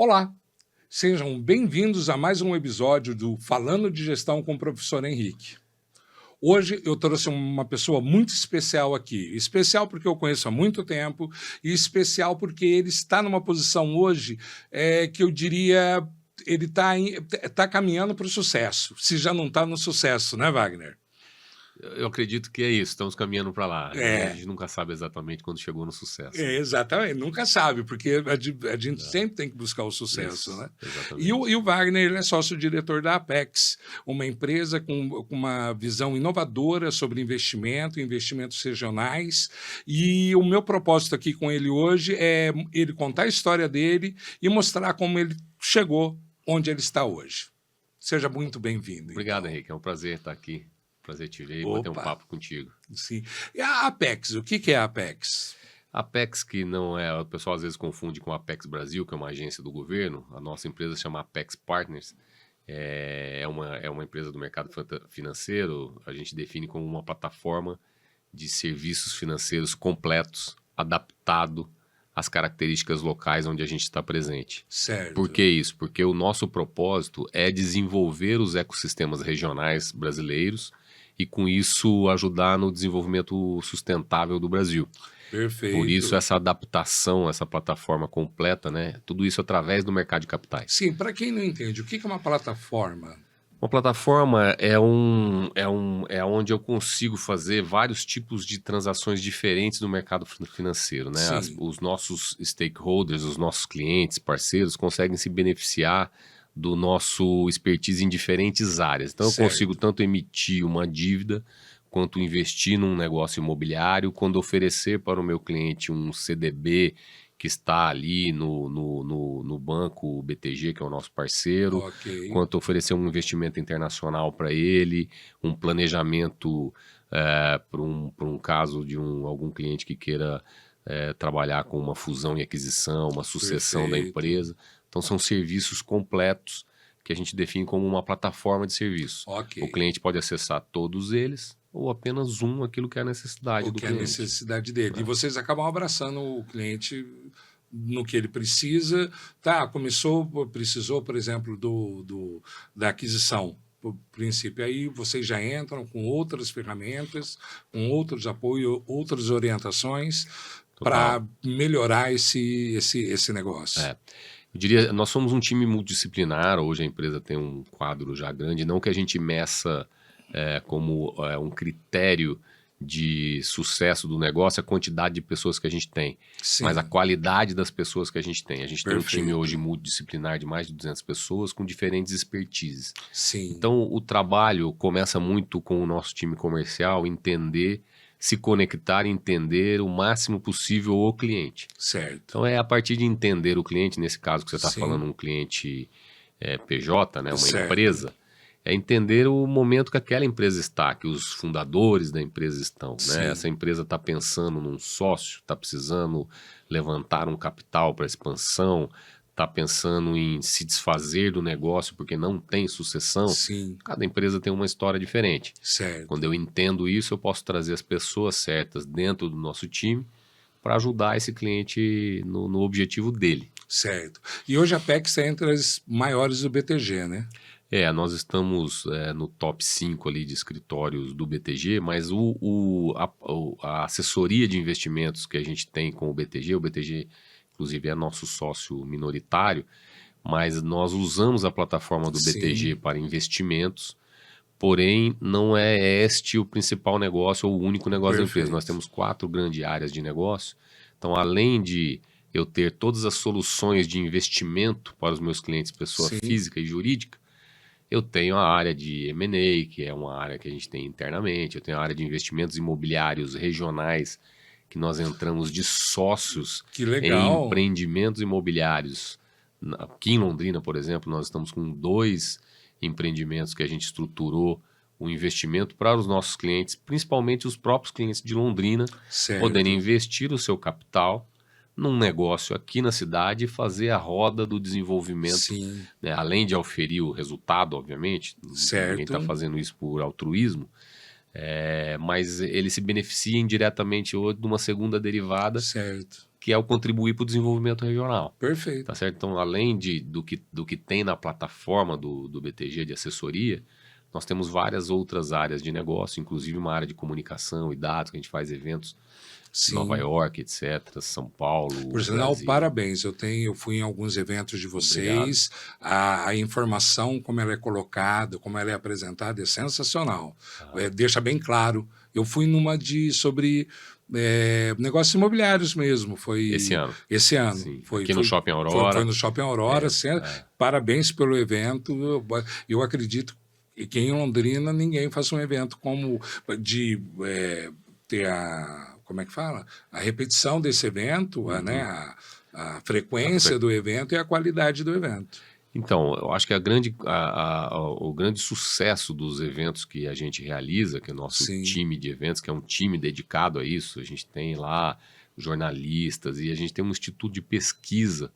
Olá, sejam bem-vindos a mais um episódio do Falando de Gestão com o Professor Henrique. Hoje eu trouxe uma pessoa muito especial aqui. Especial porque eu conheço há muito tempo e especial porque ele está numa posição hoje que eu diria ele está caminhando para o sucesso, se já não está no sucesso, né, Wagner? Eu acredito que é isso, estamos caminhando para lá. A É, gente nunca sabe exatamente quando chegou no sucesso, né? exatamente, nunca sabe, porque a gente É, sempre tem que buscar o sucesso, isso, né? E exatamente. o Wagner ele é sócio-diretor da Apex, uma empresa com uma visão inovadora sobre investimentos regionais. E o meu propósito aqui com ele hoje é ele contar a história dele e mostrar como ele chegou onde ele está hoje. Seja muito bem-vindo, Obrigado, então. Henrique. É um prazer estar aqui. Prazer te ver e bater um Opa, papo contigo. sim. E a Apex, o que é a Apex? A Apex, que não é, o pessoal às vezes confunde com a Apex Brasil, que é uma agência do governo. A nossa empresa se chama Apex Partners. É uma empresa do mercado financeiro. A gente define como uma plataforma de serviços financeiros completos, adaptado às características locais onde a gente está presente. Por Certo. que isso? Porque o nosso propósito é desenvolver os ecossistemas regionais brasileiros e, com isso, ajudar no desenvolvimento sustentável do Brasil. Por isso, Perfeito. essa adaptação, essa plataforma completa, né? Tudo isso através do mercado de capitais. Sim, para quem não entende, o que é uma plataforma? Uma plataforma é onde eu consigo fazer vários tipos de transações diferentes no mercado financeiro, né? Sim, Os nossos stakeholders, os nossos clientes, parceiros, conseguem se beneficiar do nosso expertise em diferentes áreas. Então, eu consigo certo. tanto emitir uma dívida, quanto investir num negócio imobiliário, quando oferecer para o meu cliente um CDB que está ali no banco BTG, que é o nosso parceiro, Ok, quanto oferecer um investimento internacional para ele, um planejamento para um caso de algum cliente que queira trabalhar com uma fusão e aquisição, uma sucessão da perfeito. empresa. Então, são serviços completos que a gente define como uma plataforma de serviço. Ok. O cliente pode acessar todos eles ou apenas um, aquilo que é a necessidade O do que é a cliente. necessidade dele. E Né? vocês acabam abraçando o cliente no que ele precisa. Tá, precisou, por exemplo, da aquisição. Por princípio, aí vocês já entram com outras ferramentas, com outros apoios, outras orientações Total. para melhorar esse negócio. É. Eu diria, nós somos um time multidisciplinar, hoje a empresa tem um quadro já grande, não que a gente meça como um critério de sucesso do negócio a quantidade de pessoas que a gente tem, mas a Sim, qualidade das pessoas que a gente tem. A gente tem um time hoje perfeito. multidisciplinar de mais de 200 pessoas com diferentes expertises. Sim, Então, o trabalho começa muito com o nosso time comercial entender, se conectar e entender o máximo possível o cliente. certo. Então, é a partir de entender o cliente, nesse caso que você está falando, Sim, um cliente PJ, né, uma certo. empresa, é entender o momento que aquela empresa está, que os fundadores da empresa estão, né? Sim, Essa empresa está pensando num sócio, está precisando levantar um capital para expansão, está pensando em se desfazer do negócio porque não tem sucessão. sim, Cada empresa tem uma história diferente. Quando certo. eu entendo isso, eu posso trazer as pessoas certas dentro do nosso time para ajudar esse cliente no objetivo dele. Certo. E hoje a PEC está entre as maiores do BTG, né? Nós estamos no top 5 ali de escritórios do BTG, mas a assessoria de investimentos que a gente tem com o BTG inclusive é nosso sócio minoritário, mas nós usamos a plataforma do BTG Sim, para investimentos, porém não é este o principal negócio ou o único negócio da empresa. Nós perfeito. temos 4 grandes áreas de negócio, então além de eu ter todas as soluções de investimento para os meus clientes, pessoa Sim, física e jurídica, eu tenho a área de M&A, que é uma área que a gente tem internamente, eu tenho a área de investimentos imobiliários regionais, que nós entramos de sócios que em legal. empreendimentos imobiliários. Aqui em Londrina, por exemplo, nós estamos com 2 empreendimentos que a gente estruturou o investimento para os nossos clientes, principalmente os próprios clientes de Londrina, poderem Certo. investir o seu capital num negócio aqui na cidade e fazer a roda do desenvolvimento, Sim, né? Além de oferir o resultado, obviamente, ninguém está certo, fazendo isso por altruísmo, mas ele se beneficia indiretamente hoje de uma segunda derivada certo. que é o contribuir para o desenvolvimento regional. Perfeito. Tá certo? Então, além do que tem na plataforma do BTG de assessoria, nós temos várias outras áreas de negócio, inclusive uma área de comunicação e dados, que a gente faz eventos em Nova York, etc., São Paulo, Por sinal, Brasil. parabéns. Eu fui em alguns eventos de vocês. A informação, como ela é colocada, como ela é apresentada, é sensacional. Deixa bem claro. Eu fui numa sobre negócios imobiliários mesmo. Foi Esse ano. Sim. Aqui no Shopping Aurora. Foi no Shopping Aurora. Parabéns pelo evento. Eu acredito que em Londrina ninguém faça um evento como de ter como é que fala? A repetição desse evento, a frequência do evento e a qualidade do evento. Então, eu acho que o grande sucesso dos eventos que a gente realiza, que é o nosso time de eventos, que é um time dedicado a isso, a gente tem lá jornalistas e a gente tem um instituto de pesquisa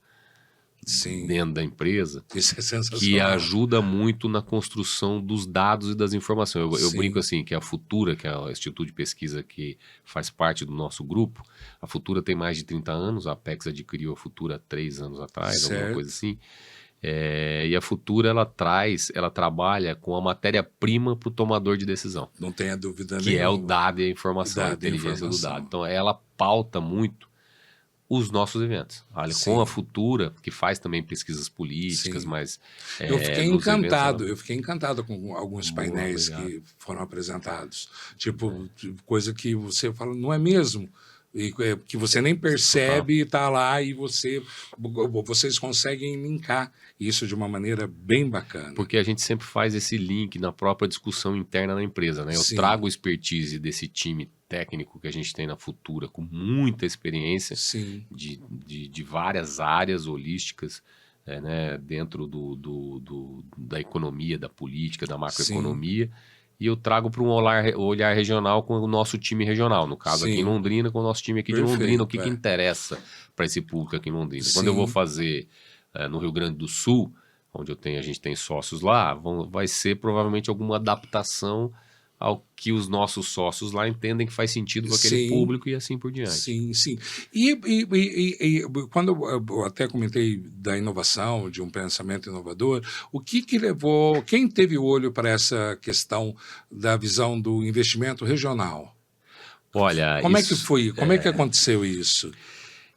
dentro da empresa, isso é sensacional, que ajuda muito na construção dos dados e das informações. Eu brinco assim, que a Futura, que é o instituto de pesquisa que faz parte do nosso grupo, a Futura tem mais de 30 anos, a Apex adquiriu a Futura há 3 anos atrás, alguma coisa assim. E a Futura, ela trabalha com a matéria-prima para o tomador de decisão. Não tenha dúvida nenhuma. Que é o dado e a informação, a inteligência do dado. Então, ela pauta muito os nossos eventos. Olha, com a Futura, que faz também pesquisas políticas, mas... eu fiquei encantado. Eu fiquei encantado com alguns painéis que foram apresentados. Tipo, coisa que você fala, não é mesmo? E que você nem percebe e está lá e vocês conseguem linkar isso de uma maneira bem bacana. Porque a gente sempre faz esse link na própria discussão interna da empresa, né? Eu trago expertise desse time técnico que a gente tem na Futura, com muita experiência de várias áreas holísticas, né? Dentro da economia, da política, da macroeconomia. E eu trago para um olhar regional com o nosso time regional. No caso, aqui em Londrina, com o nosso time aqui de Londrina, o que interessa para esse público aqui em Londrina. Quando eu vou fazer no Rio Grande do Sul, onde a gente tem sócios lá, vai ser provavelmente alguma adaptação ao que os nossos sócios lá entendem que faz sentido com aquele público e assim por diante. Sim. E quando eu até comentei da inovação, de um pensamento inovador, o que levou, quem teve olho para essa questão da visão do investimento regional? Olha, como é que foi? Como é que aconteceu isso?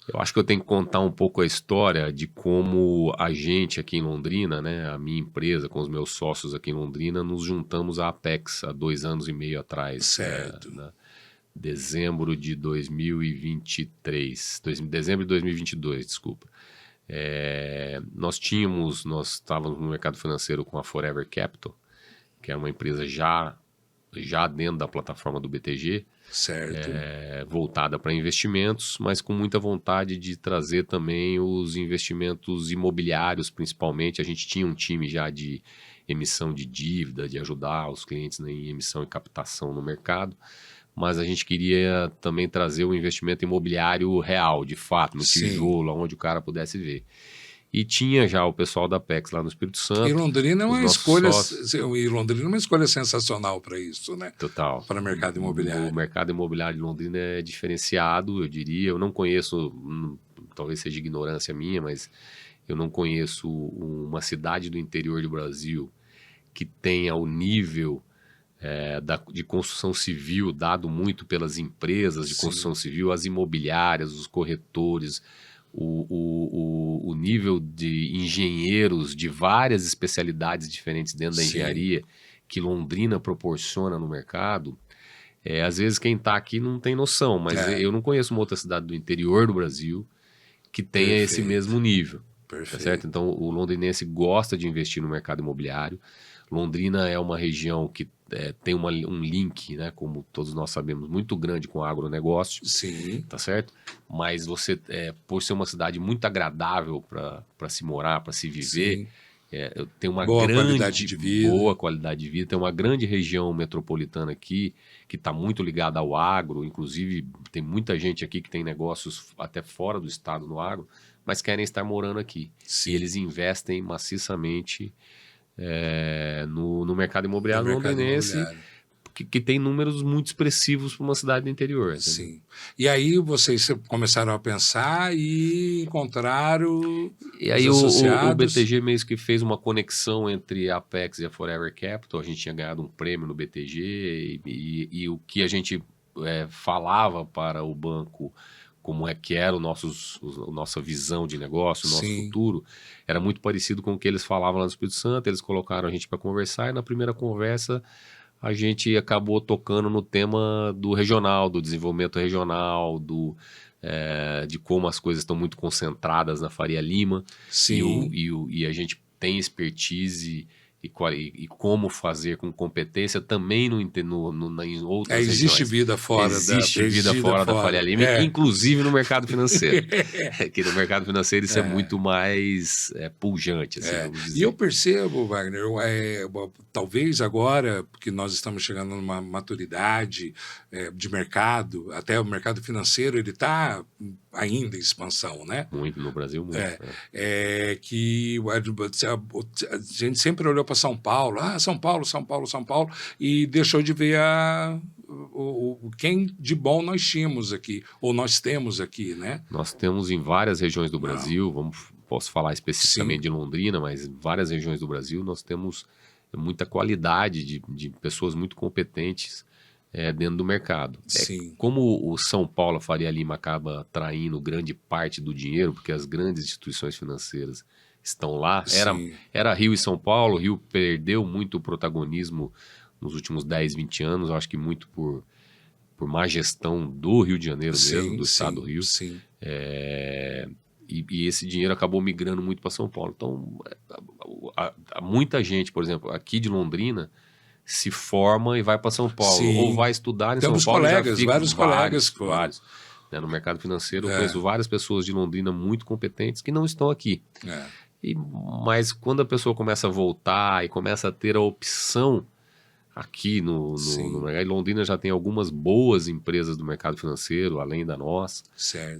Eu acho que eu tenho que contar um pouco a história de como a gente aqui em Londrina, né, a minha empresa, com os meus sócios aqui em Londrina, nos juntamos à Apex há 2 anos e meio atrás. Certo. Dezembro de 2023. Dezembro de 2022, desculpa. Nós estávamos no mercado financeiro com a Forever Capital, que é uma empresa já dentro da plataforma do BTG, certo. Voltada para investimentos, mas com muita vontade de trazer também os investimentos imobiliários, principalmente. A gente tinha um time já de emissão de dívida, de ajudar os clientes em emissão e captação no mercado, mas a gente queria também trazer o investimento imobiliário real, de fato, no tijolo, onde o cara pudesse ver. E tinha já o pessoal da Apex lá no Espírito Santo. E Londrina é uma escolha, sensacional para isso, né? Total. Para o mercado imobiliário. O mercado imobiliário de Londrina é diferenciado, eu diria. Eu não conheço, talvez seja ignorância minha, mas eu não conheço uma cidade do interior do Brasil que tenha o nível de construção civil dado muito pelas empresas de construção civil, as imobiliárias, os corretores, o nível de engenheiros de várias especialidades diferentes dentro da engenharia que Londrina proporciona no mercado. Às vezes quem está aqui não tem noção, mas eu não conheço uma outra cidade do interior do Brasil que tenha esse mesmo nível. Tá certo? Então o londrinense gosta de investir no mercado imobiliário. Londrina é uma região que tem um link, né, como todos nós sabemos, muito grande com o agronegócio. Tá certo? Mas você, por ser uma cidade muito agradável para se morar, para se viver, tem uma boa qualidade de vida, tem uma grande região metropolitana aqui que está muito ligada ao agro. Inclusive tem muita gente aqui que tem negócios até fora do estado no agro, mas querem estar morando aqui. E eles investem maciçamente no mercado imobiliário londrinense, que tem números muito expressivos para uma cidade do interior. Entendeu? Sim. E aí vocês começaram a pensar e encontraram E os aí o associados. BTG meio que fez uma conexão entre a Apex e a Forever Capital. A gente tinha ganhado um prêmio no BTG e o que a gente falava para o banco, como é que era nossa visão de negócio, o nosso Sim. futuro, era muito parecido com o que eles falavam lá no Espírito Santo. Eles colocaram a gente para conversar e na primeira conversa a gente acabou tocando no tema do regional, do desenvolvimento regional, de como as coisas estão muito concentradas na Faria Lima. Sim. E a gente tem expertise e como fazer com competência também em outras Existe regiões. vida fora Existe vida fora da Faria Lima, inclusive no mercado financeiro. Que no mercado financeiro isso é muito mais pujante, assim, vamos dizer. E eu percebo, Wagner, talvez agora, porque nós estamos chegando numa maturidade de mercado, até o mercado financeiro ele está ainda em expansão, né? Muito, no Brasil, muito. Que a gente sempre olhou para São Paulo, São Paulo, e deixou de ver quem de bom nós tínhamos aqui, ou nós temos aqui, né? Nós temos em várias regiões do Brasil, posso falar especificamente de Londrina, mas em várias regiões do Brasil nós temos muita qualidade de pessoas muito competentes dentro do mercado. Como o São Paulo, a Faria Lima, acaba atraindo grande parte do dinheiro, porque as grandes instituições financeiras estão lá. Era Rio e São Paulo, Rio perdeu muito o protagonismo nos últimos 10, 20 anos, eu acho que muito por má gestão do Rio de Janeiro mesmo, do estado do Rio. E esse dinheiro acabou migrando muito para São Paulo. Então, muita gente, por exemplo, aqui de Londrina, se forma e vai para São Paulo, ou vai estudar em São Paulo. Vários colegas. No mercado financeiro, eu conheço várias pessoas de Londrina muito competentes que não estão aqui. Mas quando a pessoa começa a voltar e começa a ter a opção aqui no mercado, Londrina já tem algumas boas empresas do mercado financeiro, além da nossa.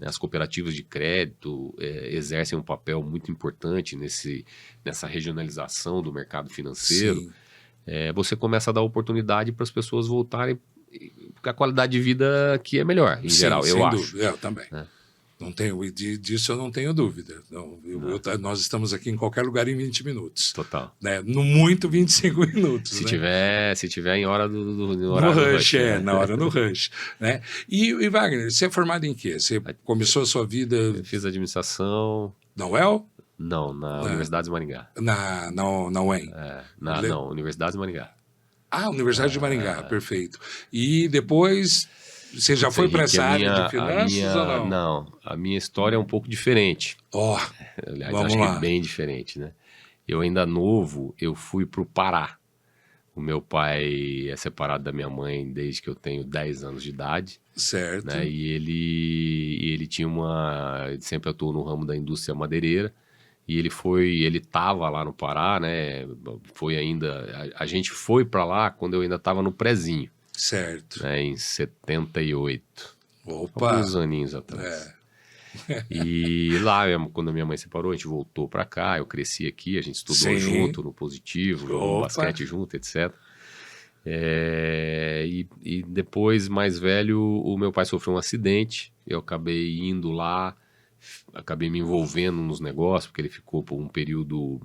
As cooperativas de crédito exercem um papel muito importante nessa regionalização do mercado financeiro. Você começa a dar oportunidade para as pessoas voltarem, porque a qualidade de vida aqui é melhor, em geral, eu acho. Dúvida. Eu também. Não tenho, disso eu não tenho dúvida. Nós estamos aqui em qualquer lugar em 20 minutos. Total. Né? No muito 25 minutos. Se tiver em hora do no rush, na hora do rush. Né? E Wagner, você é formado em quê? Você começou a sua vida... Eu fiz administração... Na UEL? Não, na Universidade de Maringá. Na UEM? Não, Universidade de Maringá. Universidade de Maringá, perfeito. E depois... Você já foi para essa área de finanças ou não? Não, a minha história é um pouco diferente. Aliás, acho que é bem diferente, né? Eu ainda novo, eu fui para o Pará. O meu pai é separado da minha mãe desde que eu tenho 10 anos de idade. Certo. Né? E ele tinha ele sempre atuou no ramo da indústria madeireira. E ele estava lá no Pará, né? A gente foi para lá quando eu ainda estava no prezinho. Certo. Né, em 78. Alguns aninhos atrás. E lá, quando a minha mãe separou, a gente voltou para cá, eu cresci aqui, a gente estudou junto no Positivo, no basquete junto, etc. E depois, mais velho, o meu pai sofreu um acidente, eu acabei indo lá, acabei me envolvendo nos negócios, porque ele ficou por um período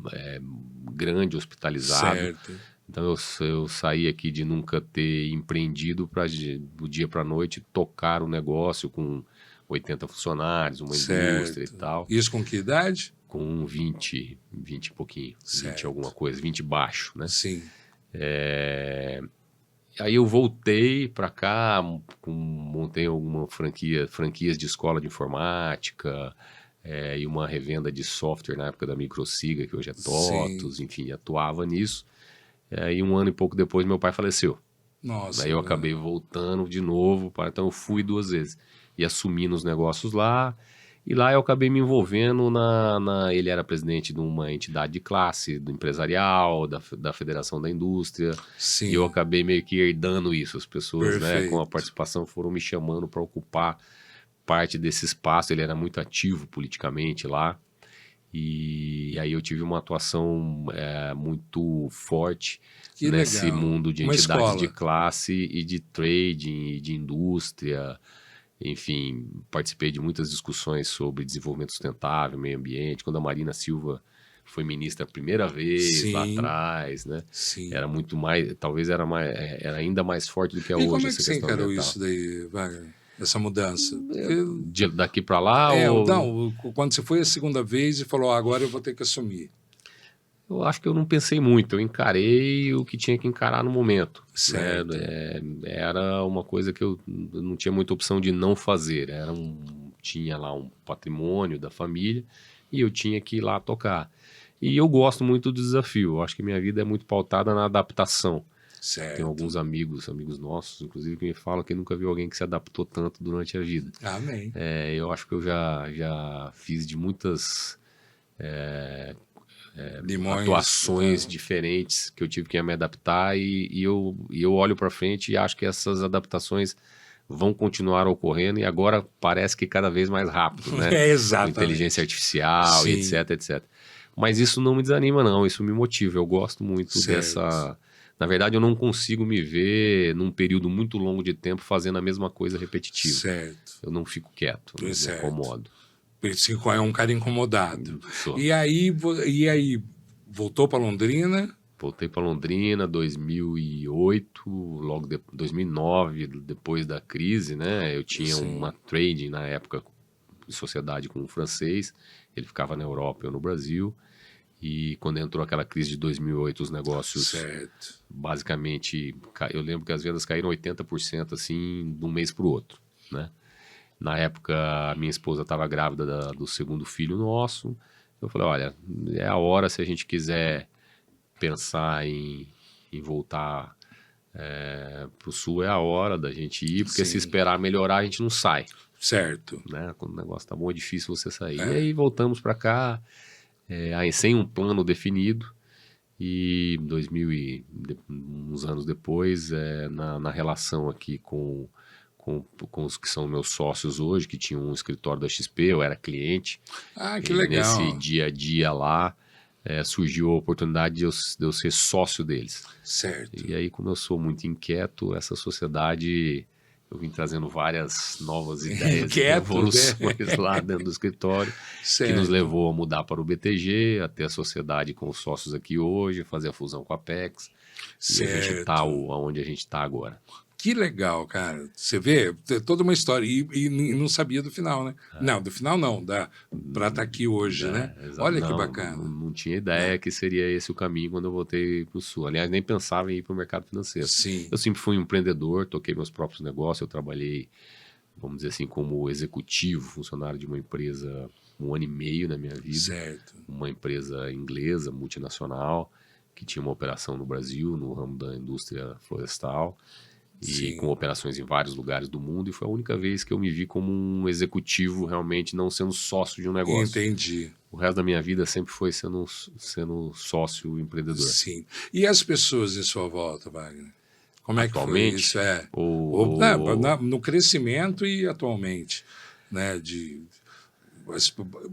grande hospitalizado. Certo. Então eu saí aqui de nunca ter empreendido para do dia para a noite tocar o negócio com 80 funcionários, uma indústria e tal. Isso com que idade? Com 20 e pouquinho, 20 alguma coisa, 20 baixo, né? Sim. Aí eu voltei para cá, montei franquias de escola de informática, e uma revenda de software na época da Microsiga, que hoje é TOTOS, enfim, atuava nisso. E um ano e pouco depois meu pai faleceu. Nossa. Daí eu acabei voltando de novo, então eu fui 2 vezes. E assumi nos negócios lá, e lá eu acabei me envolvendo ele era presidente de uma entidade de classe, do empresarial, da Federação da Indústria. Sim. E eu acabei meio que herdando isso. As pessoas, né, com a participação foram me chamando para ocupar parte desse espaço. Ele era muito ativo politicamente lá. E aí eu tive uma atuação muito forte Que nesse legal. mundo de Uma entidades de escola. classe e de trading, e de indústria. Enfim, participei de muitas discussões sobre desenvolvimento sustentável, meio ambiente. Quando a Marina Silva foi ministra a primeira vez lá Sim, atrás, né? sim. Era muito mais, talvez era ainda mais forte do que é E como hoje é que essa você questão encarou ambiental. isso daí, Wagner? Essa mudança? Porque, Daqui para lá, não, quando você foi a segunda vez e falou, agora eu vou ter que assumir. eu acho que eu não pensei muito, eu encarei o que tinha que encarar no momento, né? Certo. Era uma coisa que eu não tinha muita opção de não fazer. Tinha lá um patrimônio da família e eu tinha que ir lá tocar. E eu gosto muito do desafio. Eu acho que minha vida é muito pautada na adaptação. Tenho Certo. alguns amigos nossos, inclusive, que me falam que nunca viu alguém que se adaptou tanto durante a vida. Amém. Eu acho que eu já fiz de muitas Limões. atuações diferentes que eu tive que me adaptar e eu olho para frente e acho que essas adaptações vão continuar ocorrendo e agora parece que cada vez mais rápido, né? Com Exatamente. inteligência artificial e Sim. etc, etc. Mas isso não me desanima, não. Isso me motiva. Eu gosto muito Certo. dessa... Na verdade, eu não consigo me ver num período muito longo de tempo fazendo a mesma coisa repetitiva. Certo. Eu não fico quieto, não me Certo. acomodo. Esse é um cara incomodado. Sou. E aí voltou para Londrina? Voltei para Londrina 2008, 2009, depois da crise, né? Eu tinha Sim. uma trading na época em sociedade com um francês, ele ficava na Europa, eu no Brasil. E quando entrou aquela crise de 2008, os negócios Certo. basicamente, eu lembro que as vendas caíram 80% assim, de um mês para o outro, né? Na época, a minha esposa estava grávida do segundo filho nosso. Eu falei, olha, é a hora, se a gente quiser pensar em voltar para o sul, é a hora da gente ir, porque se Sim. esperar melhorar, a gente não sai, Certo. né? Quando o negócio tá bom, é difícil você sair. É. E aí voltamos para cá, aí sem um plano definido, e uns anos depois, na relação aqui com os que são meus sócios hoje, que tinham um escritório da XP, eu era cliente. Ah, que E legal. nesse dia a dia lá, surgiu a oportunidade de eu ser sócio deles. Certo. E aí, como eu sou muito inquieto, essa sociedade, eu vim trazendo várias novas ideias e Inquieto, revoluções lá dentro do escritório, que nos Certo. levou a mudar para o BTG, até a sociedade com os sócios aqui hoje, fazer a fusão com a Apex. E a gente Certo. está onde a gente está agora. Que legal, cara. Você vê, tem toda uma história. E não sabia do final, né? Não, do final não. Para estar aqui hoje, né? Olha que bacana. Não tinha ideia que seria esse o caminho quando eu voltei para o Sul. Aliás, nem pensava em ir para o mercado financeiro. Sim. Eu sempre fui um empreendedor, toquei meus próprios negócios. Eu trabalhei, vamos dizer assim, como executivo, funcionário de uma empresa 1 ano e meio na minha vida. Certo. Uma empresa inglesa, multinacional, que tinha uma operação no Brasil, no ramo da indústria florestal. E Sim. com operações em vários lugares do mundo, e foi a única vez que eu me vi como um executivo realmente não sendo sócio de um negócio. Entendi. O resto da minha vida sempre foi sendo sócio empreendedor. Sim. E as pessoas em sua volta, Wagner? Como é que foi Atualmente, isso? ou- No crescimento e atualmente, né?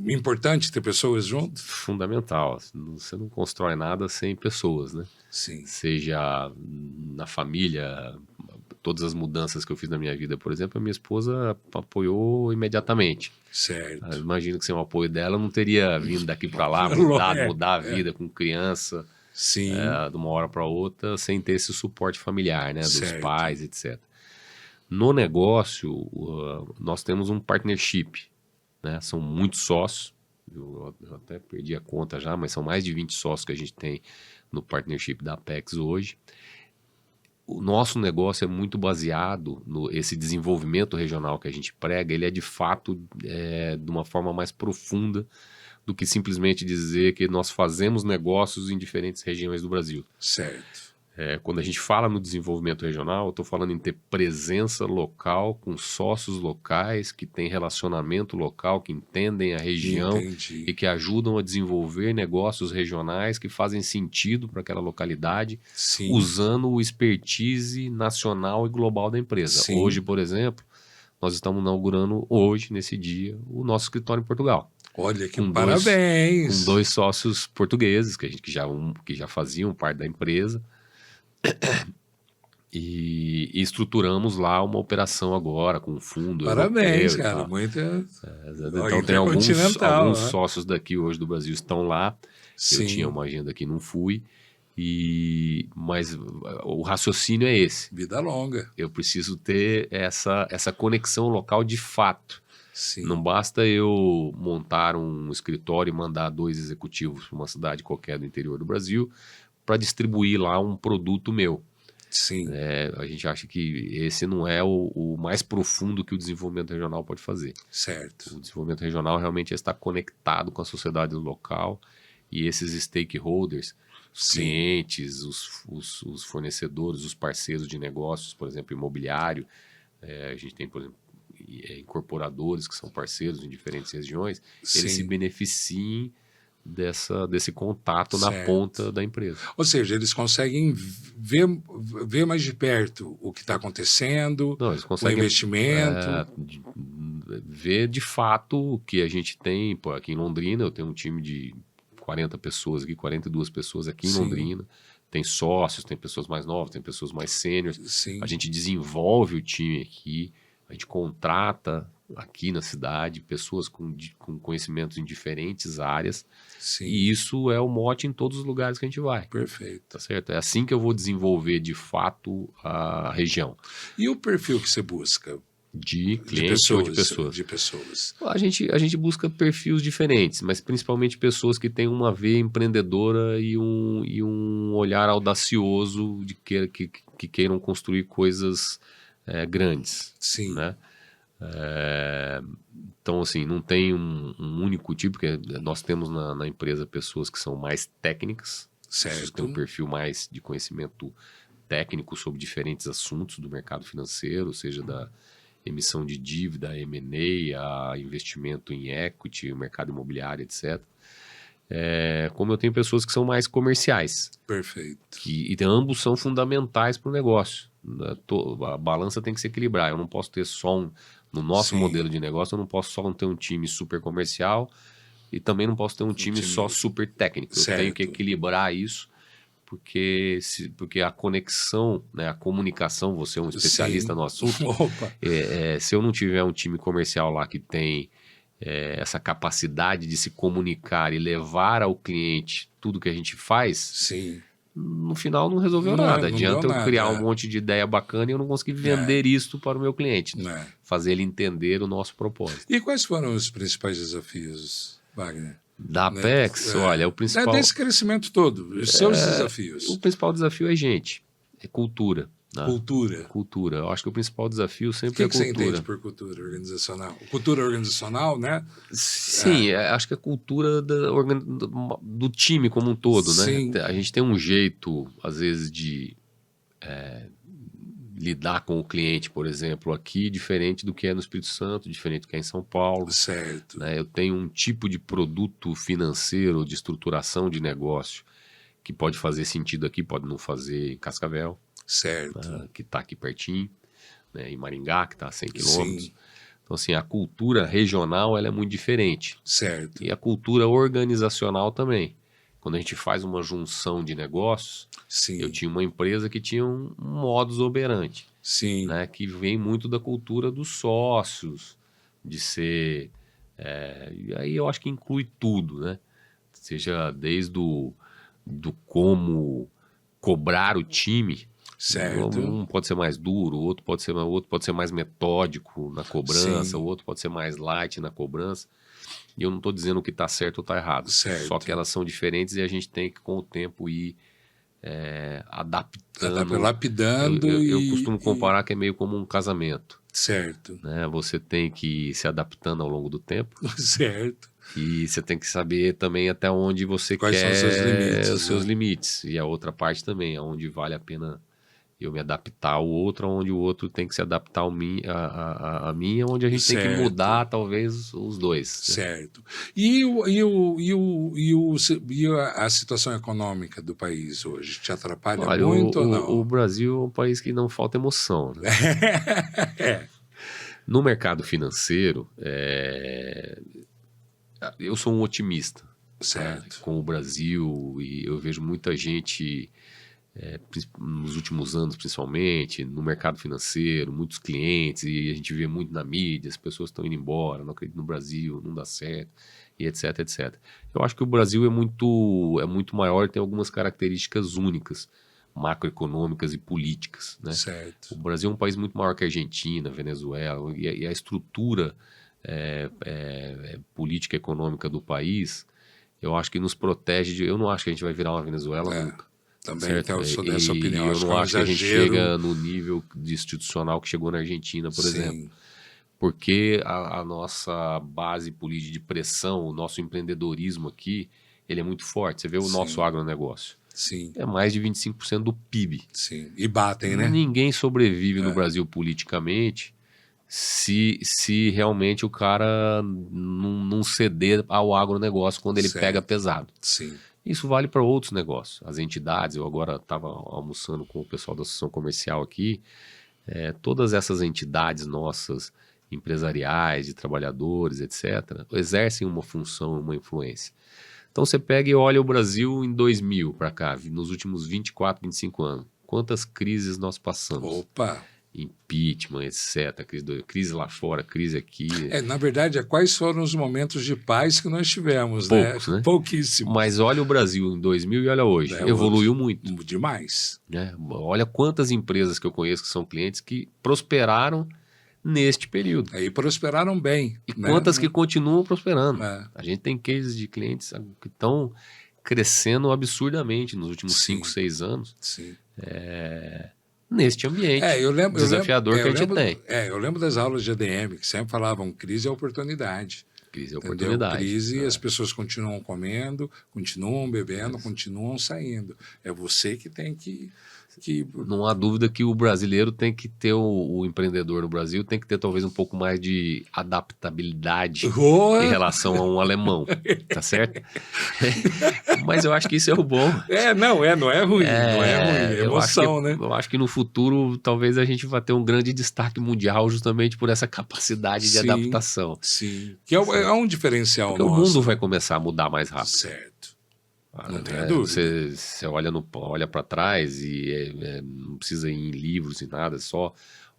Importante ter pessoas junto? Fundamental. Você não constrói nada sem pessoas, né? Sim. Seja na família, todas as mudanças que eu fiz na minha vida, por exemplo, a minha esposa apoiou imediatamente. Certo. Eu imagino que sem o apoio dela, eu não teria vindo daqui para lá, mudar a vida com criança, Sim. de uma hora para outra, sem ter esse suporte familiar, né? Dos Certo. pais, etc. No negócio, nós temos um partnership, né? São muitos sócios, eu até perdi a conta já, mas são mais de 20 sócios que a gente tem no partnership da Apex hoje. O nosso negócio é muito baseado esse desenvolvimento regional que a gente prega, ele é de fato de uma forma mais profunda do que simplesmente dizer que nós fazemos negócios em diferentes regiões do Brasil. Certo. Quando a gente fala no desenvolvimento regional, eu estou falando em ter presença local com sócios locais que têm relacionamento local, que entendem a região Entendi. e que ajudam a desenvolver negócios regionais que fazem sentido para aquela localidade, Sim. usando o expertise nacional e global da empresa. Sim. Hoje, por exemplo, nós estamos inaugurando hoje, nesse dia, o nosso escritório em Portugal. Olha, que com parabéns! com 2 sócios portugueses, que já faziam parte da empresa. E estruturamos lá uma operação agora com um fundo Parabéns, europeu e cara. tal. Muita. Então tem Intercontinental, alguns né? sócios daqui hoje do Brasil estão lá. Eu tinha Sim, uma agenda que não fui. Mas o raciocínio é esse. vida longa. Eu preciso ter essa conexão local de fato. Não Sim, basta eu montar um escritório e mandar 2 executivos para uma cidade qualquer do interior do Brasil para distribuir lá um produto meu. sim, A gente acha que esse não é o mais profundo que o desenvolvimento regional pode fazer. certo. O desenvolvimento regional realmente é estar conectado com a sociedade local e esses stakeholders, os Sim, clientes, os fornecedores, os parceiros de negócios, por exemplo, imobiliário. A gente tem, por exemplo, incorporadores que são parceiros em diferentes regiões. Eles se sim, beneficiem desse contato na certo. ponta da empresa. Ou seja, eles conseguem ver mais de perto o que está acontecendo, Não, eles o conseguem investimento. ver de fato o que a gente tem. Pô, aqui em Londrina, eu tenho um time de 40 pessoas aqui, 42 pessoas aqui em Sim. Londrina. Tem sócios, tem pessoas mais novas, tem pessoas mais sêniores. Sim, A gente desenvolve o time aqui, a gente contrata aqui na cidade pessoas com conhecimentos em diferentes áreas. sim, E isso é o mote em todos os lugares que a gente vai. perfeito. Tá certo? É assim que eu vou desenvolver de fato a região. E o perfil que você busca? De cliente ou de pessoas? De pessoas. A gente busca perfis diferentes, mas principalmente pessoas que têm uma veia empreendedora e um olhar audacioso de que queiram construir coisas grandes. Sim, Né? Então, assim, não tem um único tipo, porque nós temos na empresa pessoas que são mais técnicas, pessoas que têm um certo. perfil mais de conhecimento técnico sobre diferentes assuntos do mercado financeiro, seja da emissão de dívida, M&A, a investimento em equity, o mercado imobiliário, etc. Como eu tenho pessoas que são mais comerciais, Perfeito. e ambos são fundamentais para o negócio. A balança tem que se equilibrar. Eu não posso ter só no nosso Sim. modelo de negócio, eu não posso só ter um time super comercial e também não posso ter um time só super técnico. Eu tenho que Certo. equilibrar isso, porque a conexão, né, a comunicação, você é um especialista Sim. no assunto. Opa, Se eu não tiver um time comercial lá que tem essa capacidade de se comunicar e levar ao cliente tudo que a gente faz, sim. no final não resolveu Não nada. deu Adianta eu nada, criar um monte de ideia bacana e eu não conseguir vender isto para o meu cliente, Né? fazer ele entender o nosso propósito. E quais foram os principais desafios, Wagner? Da Apex, olha, o principal... Desse crescimento todo, os seus desafios. O principal desafio é gente, é cultura. Né? Cultura. Cultura. Eu acho que o principal desafio O sempre que, é a que você cultura. entende por cultura organizacional? Cultura organizacional, né? Sim, acho que a cultura do time como um todo, Sim. né? A gente tem um jeito, às vezes, de lidar com o cliente, por exemplo, aqui, diferente do que é no Espírito Santo, diferente do que é em São Paulo. Certo. Né? Eu tenho um tipo de produto financeiro, de estruturação de negócio, que pode fazer sentido aqui, pode não fazer em Cascavel, Certo. que está aqui pertinho, né? Em Maringá, que está a 100 Sim. quilômetros. Então, assim, a cultura regional ela é muito diferente. Certo. E a cultura organizacional também. Quando a gente faz uma junção de negócios, Sim. eu tinha uma empresa que tinha um modus operandi, Sim. né, que vem muito da cultura dos sócios, de ser... e aí eu acho que inclui tudo, né? Seja desde do como cobrar o time. Certo. Um pode ser mais duro, o outro pode ser mais metódico na cobrança, Sim. o outro pode ser mais light na cobrança. E eu não estou dizendo que está certo ou está errado. Certo. Só que elas são diferentes e a gente tem que, com o tempo, ir adaptando. Lapidando Eu costumo comparar que é meio como um casamento. Certo. Né? Você tem que ir se adaptando ao longo do tempo. Certo. E você tem que saber também até onde você Quais quer são os seus limites, os seus né? limites. E a outra parte também, aonde vale a pena eu me adaptar ao outro, onde o outro tem que se adaptar a mim, onde a gente tem que Certo. mudar talvez os dois. Né? Certo. E a situação econômica do país hoje te atrapalha Olha, muito ou não? o Brasil é um país que não falta emoção. Né? No mercado financeiro, Eu sou um otimista, né, Certo. com o Brasil, e eu vejo muita gente, nos últimos anos principalmente, no mercado financeiro, muitos clientes, e a gente vê muito na mídia, as pessoas estão indo embora, não acreditam no Brasil, não dá certo, e etc, etc. Eu acho que o Brasil é muito maior e tem algumas características únicas, macroeconômicas e políticas, né? Certo. O Brasil é um país muito maior que a Argentina, Venezuela, e a estrutura política e econômica do país, eu acho que nos protege. Eu não acho que a gente vai virar uma Venezuela nunca. Também Certo? então, eu sou dessa E opinião. eu Acho que não é um acho que a gente exagero. chega no nível de institucional que chegou na Argentina, por exemplo. Sim, Porque a nossa base política de pressão, o nosso empreendedorismo aqui, ele é muito forte. Você vê o nosso sim, agronegócio. sim, É mais de 25% do PIB. sim. E batem, né? Ninguém sobrevive no Brasil politicamente se realmente o cara não ceder ao agronegócio quando ele pega Certo. pesado. Sim, Isso vale para outros negócios. As entidades, eu agora estava almoçando com o pessoal da Associação Comercial aqui, todas essas entidades nossas, empresariais, de trabalhadores, etc., exercem uma função, uma influência. Então você pega e olha o Brasil em 2000 para cá, nos últimos 24, 25 anos. Quantas crises nós passamos? opa. Impeachment, etc. Crise lá fora, crise aqui. Na verdade, quais foram os momentos de paz que nós tivemos, Poucos, né? Pouquíssimos. Mas olha o Brasil em 2000 e olha hoje. Evoluiu muito. Demais. Né? Olha quantas empresas que eu conheço que são clientes que prosperaram neste período. Aí prosperaram bem. E né? quantas que continuam prosperando. É. A gente tem cases de clientes que estão crescendo absurdamente nos últimos Sim. 5, 6 anos. Sim. Neste ambiente desafiador que a gente tem. Eu lembro das aulas de ADM, que sempre falavam crise é oportunidade. Crise é Entendeu? oportunidade. Crise, as pessoas continuam comendo, continuam bebendo, continuam saindo. É você que tem que... Não há dúvida que o brasileiro tem que ter, o empreendedor no Brasil tem que ter talvez um pouco mais de adaptabilidade em relação a um alemão, tá certo? Mas eu acho que isso é o bom. Não é ruim, não é ruim, é emoção, né? Eu acho que no futuro talvez a gente vá ter um grande destaque mundial justamente por essa capacidade de adaptação. Sim, que é um diferencial Porque nosso. o mundo vai começar a mudar mais rápido. Certo. Não tenha dúvida. Você olha para trás e não precisa ir em livros e nada, é só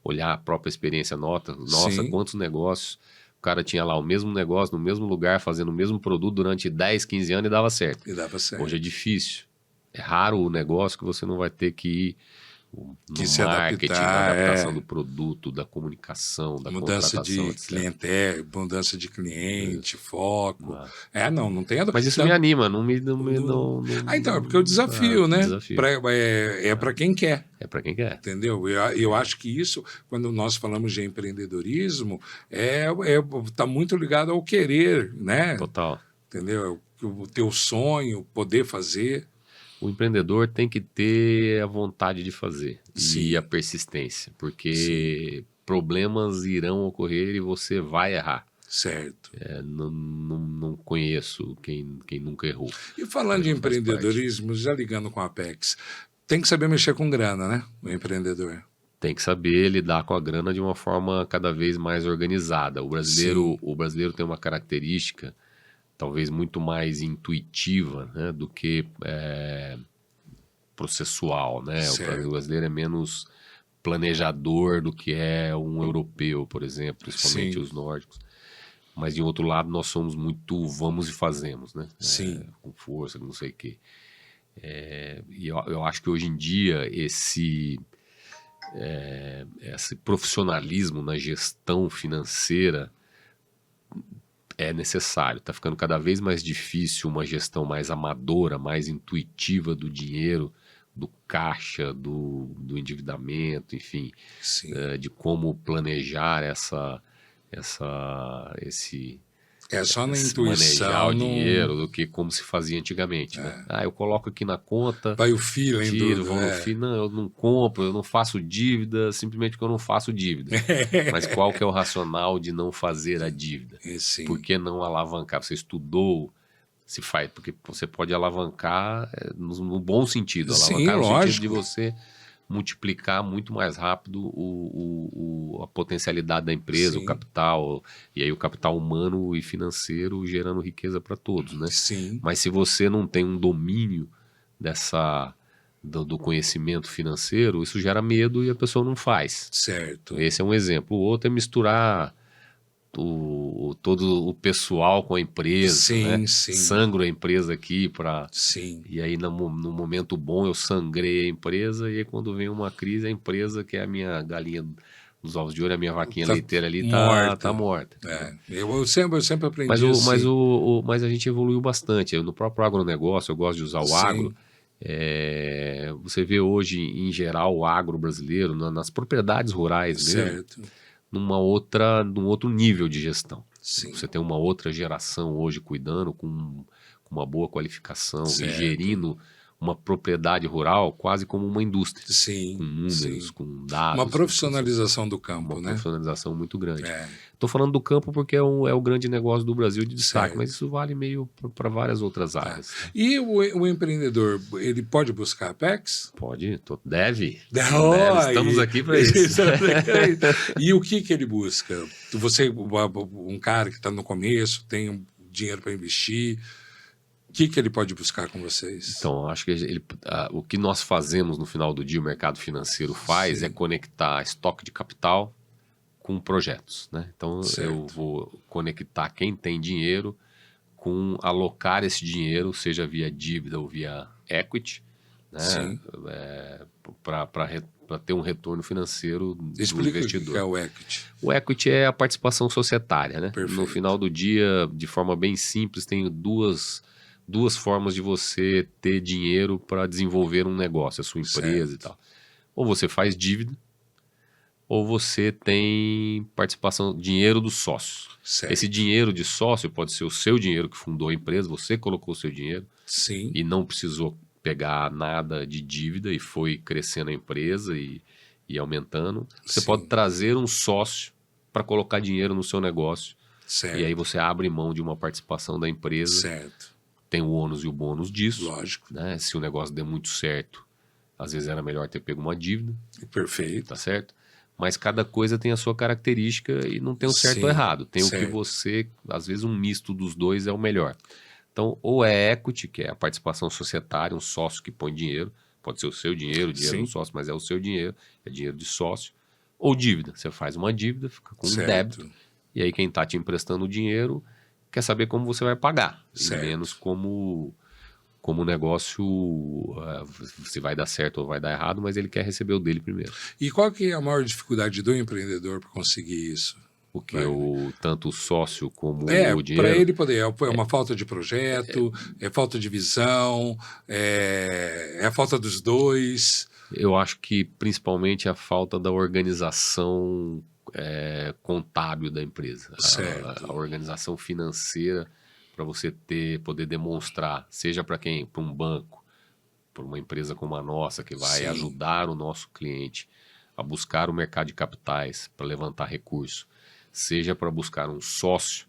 olhar a própria experiência. Nossa, Sim. quantos negócios. O cara tinha lá o mesmo negócio, no mesmo lugar, fazendo o mesmo produto durante 10, 15 anos e dava certo. Hoje é difícil. É raro o negócio que você não vai ter que ir no marketing, na adaptação do produto, da comunicação, da mudança de clientela, mudança de cliente, foco. Não tem... Mas isso me anima, não. Então, é porque é o desafio, né? É para quem quer. É para quem quer. Entendeu? Eu acho que isso, quando nós falamos de empreendedorismo, tá muito ligado ao querer, né? Total. Entendeu? O teu sonho, poder fazer. O empreendedor tem que ter a vontade de fazer. Sim. E a persistência, porque problemas irão ocorrer e você vai errar. Certo. Não conheço quem nunca errou. E falando de empreendedorismo, já ligando com a Apex, tem que saber mexer com grana, né? O empreendedor. Tem que saber lidar com a grana de uma forma cada vez mais organizada. O brasileiro tem uma característica talvez muito mais intuitiva, né, do que processual, né? O brasileiro é menos planejador do que é um europeu, por exemplo, principalmente os nórdicos. Mas, de outro lado, nós somos muito vamos e fazemos, né? Sim. Com força, não sei o quê. E eu acho que hoje em dia esse profissionalismo na gestão financeira é necessário. Está ficando cada vez mais difícil uma gestão mais amadora, mais intuitiva do dinheiro, do caixa, do endividamento, enfim, de como planejar esse só na intuição, manejar o dinheiro do que como se fazia antigamente. Né? Eu coloco aqui na conta, vai o feeling, tiro, vou no fim, não, eu não compro, eu não faço dívida, simplesmente porque eu não faço dívida. Mas qual que é o racional de não fazer a dívida? Por que não alavancar? Você estudou, se faz, porque você pode alavancar no bom sentido, alavancar no sentido de você multiplicar muito mais rápido a potencialidade da empresa, Sim. o capital, e aí o capital humano e financeiro gerando riqueza para todos, né? Sim. Mas se você não tem um domínio do conhecimento financeiro, isso gera medo e a pessoa não faz. Certo. Esse é um exemplo. O outro é misturar todo o pessoal com a empresa, Sim, né? sim. Sangro a empresa aqui Sim. e aí no momento bom eu sangrei a empresa e aí quando vem uma crise a empresa que é a minha galinha dos ovos de ouro, a minha vaquinha Tá leiteira ali morta. tá morta. É. Eu sempre aprendi Mas, assim. mas a gente evoluiu bastante. No próprio agronegócio, eu gosto de usar o Sim. agro. Você vê hoje, em geral, o agro brasileiro, nas propriedades rurais mesmo, Certo. num outro nível de gestão. Sim. Você tem uma outra geração hoje cuidando com uma boa qualificação Certo. e gerindo uma propriedade rural quase como uma indústria. Sim. Com números, Sim. com dados. Uma profissionalização do campo, Uma né? profissionalização muito grande. É. Estou falando do campo porque é o grande negócio do Brasil de destaque, Certo. mas isso vale meio para várias outras áreas. E o empreendedor, ele pode buscar Apex? Pode, deve. Oh, Estamos aqui para isso. E o que ele busca? Você, um cara que está no começo, tem um dinheiro para investir, o que ele pode buscar com vocês? Então, acho que o que nós fazemos no final do dia, o mercado financeiro faz, Sim. é conectar estoque de capital com projetos, né? Então, Certo. eu vou conectar quem tem dinheiro com alocar esse dinheiro, seja via dívida ou via equity, né? Sim. Para ter um retorno financeiro do Explica investidor. o que é o equity. O equity é a participação societária, né? Perfeito. No final do dia, de forma bem simples, tem duas formas de você ter dinheiro para desenvolver um negócio, a sua empresa e tal. Ou você faz dívida, ou você tem participação, dinheiro dos sócios. Certo. Esse dinheiro de sócio pode ser o seu dinheiro que fundou a empresa, você colocou o seu dinheiro. Sim. E não precisou pegar nada de dívida e foi crescendo a empresa e aumentando. Você Sim. pode trazer um sócio para colocar dinheiro no seu negócio. Certo. E aí você abre mão de uma participação da empresa. Certo. Tem o ônus e o bônus disso. Lógico. Né? Se o negócio der muito certo, às vezes era melhor ter pego uma dívida. Perfeito. Tá certo? Mas cada coisa tem a sua característica e não tem o certo Sim, ou errado. Tem certo. o que você, às vezes um misto dos dois é o melhor. Então, ou é equity, que é a participação societária, um sócio que põe dinheiro, pode ser o seu dinheiro, o dinheiro Sim. do sócio, mas é o seu dinheiro, é dinheiro de sócio. Ou dívida, você faz uma dívida, fica com um Certo. débito, e aí quem está te emprestando o dinheiro quer saber como você vai pagar, Certo. e menos como o negócio, se vai dar certo ou vai dar errado, mas ele quer receber o dele primeiro. E qual que é a maior dificuldade do empreendedor para conseguir isso? Porque tanto o sócio como o dinheiro... Para ele poder, é uma falta de projeto, é falta de visão, é a falta dos dois. Eu acho que principalmente a falta da organização contábil da empresa. Certo. A organização financeira para você poder demonstrar, seja para quem? Para um banco, para uma empresa como a nossa, que vai Sim. ajudar o nosso cliente a buscar o mercado de capitais para levantar recurso, seja para buscar um sócio,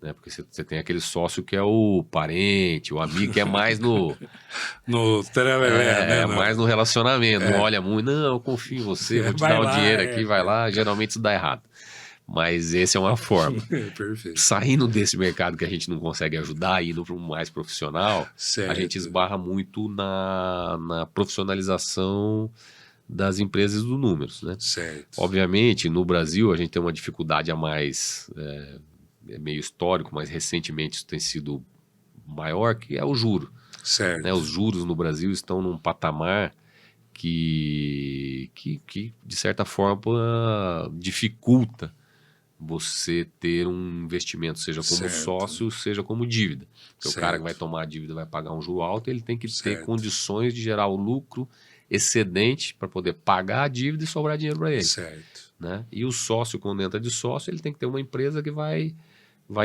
né? Porque você tem aquele sócio que é o parente, o amigo, que é mais no né? mais no relacionamento, não olha muito, não, eu confio em você, vou te Vai dar o lá, dinheiro aqui, vai lá, geralmente isso dá errado. Mas essa é uma forma. Perfeito. Saindo desse mercado que a gente não consegue ajudar, indo para um mais profissional, Certo. a gente esbarra muito na profissionalização das empresas dos números, né? Certo. Obviamente, no Brasil, a gente tem uma dificuldade a mais, é meio histórico, mas recentemente isso tem sido maior, que é o juro. Certo. Né? Os juros no Brasil estão num patamar que de certa forma, dificulta você ter um investimento, seja como Certo. sócio, seja como dívida. Porque Certo. o cara que vai tomar a dívida vai pagar um juro alto, ele tem que ter Certo. condições de gerar o lucro excedente para poder pagar a dívida e sobrar dinheiro para ele. Certo. Né? E o sócio, quando entra de sócio, ele tem que ter uma empresa que vai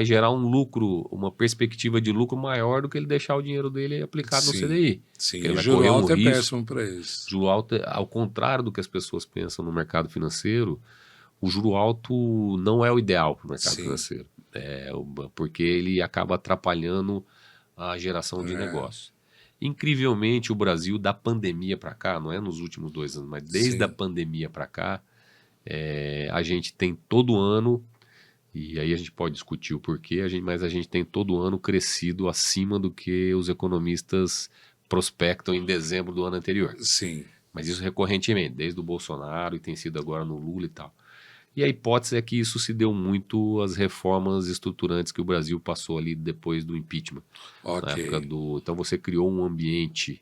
gerar um lucro, uma perspectiva de lucro maior do que ele deixar o dinheiro dele aplicado no Sim. CDI. Sim, Ele o vai juro correr um alto é risco. péssimo para isso. Juro alto, ao contrário do que as pessoas pensam no mercado financeiro, o juro alto não é o ideal para o mercado Sim. financeiro. Porque ele acaba atrapalhando a geração de negócio. Incrivelmente, o Brasil, da pandemia para cá, não é nos últimos 2 anos, mas desde Sim. a pandemia para cá, a gente tem todo ano, e aí a gente pode discutir o porquê, mas a gente tem todo ano crescido acima do que os economistas prospectam em dezembro do ano anterior. Sim. Mas isso recorrentemente, desde o Bolsonaro e tem sido agora no Lula e tal. E a hipótese é que isso se deu muito às reformas estruturantes que o Brasil passou ali depois do impeachment. Na época Ok. então você criou um ambiente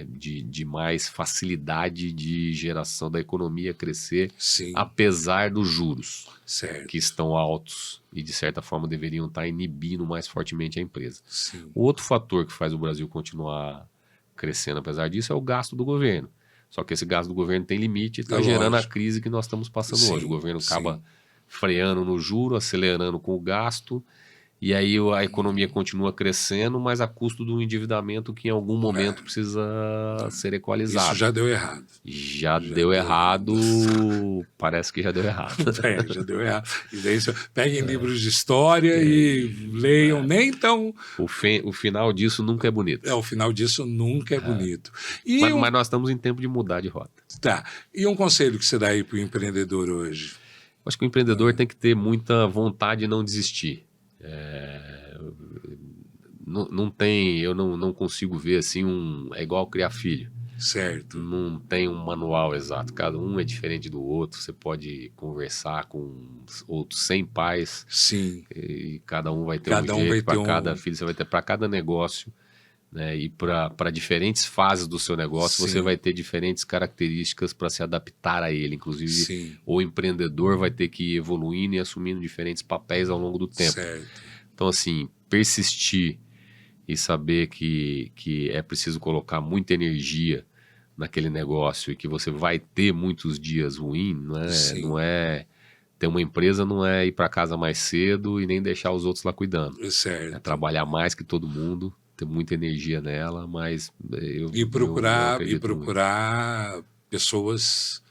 de mais facilidade de geração da economia crescer, Sim. apesar dos juros Certo. que estão altos e de certa forma deveriam estar inibindo mais fortemente a empresa. Sim. O outro fator que faz o Brasil continuar crescendo apesar disso é o gasto do governo. Só que esse gasto do governo tem limite e está gerando a Lógico. crise que nós estamos passando Sim, hoje. O governo acaba sim. freando no juro, acelerando com o gasto, e aí a economia continua crescendo, mas a custo do endividamento que em algum momento precisa ser equalizado. Isso já deu errado. Já deu errado, parece que já deu errado. Já deu errado. E daí peguem livros de história e leiam, nem tão... O final disso nunca é bonito. O final disso nunca é bonito. E Mas nós estamos em tempo de mudar de rota. Tá. E um conselho que você dá aí para o empreendedor hoje? Acho que o empreendedor tem que ter muita vontade de não desistir. Eu não consigo ver assim é igual criar filho. Certo. Não tem um manual exato, cada um é diferente do outro. Você pode conversar com outros 100 pais. Sim. E cada um vai ter Cada um um vai jeito para ter cada filho, você vai ter para cada negócio, né? E para diferentes fases do seu negócio, Sim. você vai ter diferentes características para se adaptar a ele. Inclusive, Sim. o empreendedor vai ter que ir evoluindo e assumindo diferentes papéis ao longo do tempo. Certo. Então, assim, persistir e saber que é preciso colocar muita energia naquele negócio e que você vai ter muitos dias ruins, Sim. não é ter uma empresa, não é ir para casa mais cedo e nem deixar os outros lá cuidando. Certo. É trabalhar mais que todo mundo, ter muita energia nela, mas E procurar acredito muito. pessoas